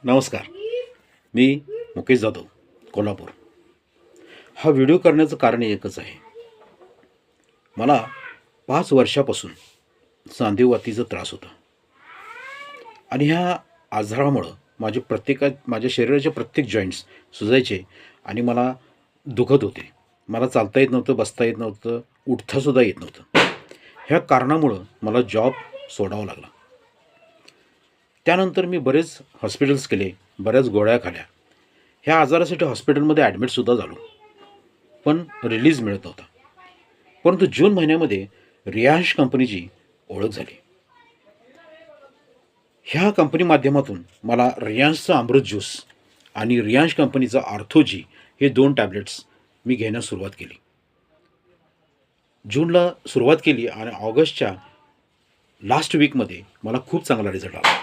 नमस्कार. मी मुकेश जाधव, कोल्हापूर. हा व्हिडिओ करण्याचं कारण एकच आहे. मला 5 वर्षापासून सांधेवातीचा त्रास होता आणि ह्या आजारामुळं माझ्या शरीराचे प्रत्येक जॉईंट्स सुजायचे आणि मला दुखत होते. मला चालता येत नव्हतं, बसता येत नव्हतं, उठतासुद्धा येत नव्हतं. ह्या कारणामुळं मला जॉब सोडावा लागला. त्यानंतर मी बरेच हॉस्पिटल्स केले, बऱ्याच गोळ्या खाल्ल्या. ह्या आजारासाठी हॉस्पिटलमध्ये ॲडमिटसुद्धा झालो, पण रिलीज मिळत नव्हता. परंतु जून महिन्यामध्ये रियांश कंपनीची ओळख झाली. ह्या कंपनी माध्यमातून मला रियांशचा अमृत ज्यूस आणि रियांश कंपनीचा आर्थोजी हे 2 टॅब्लेट्स मी घेण्यास सुरुवात केली. जूनला सुरुवात केली आणि ऑगस्टच्या लास्ट वीकमध्ये मला खूप चांगला रिझल्ट आला.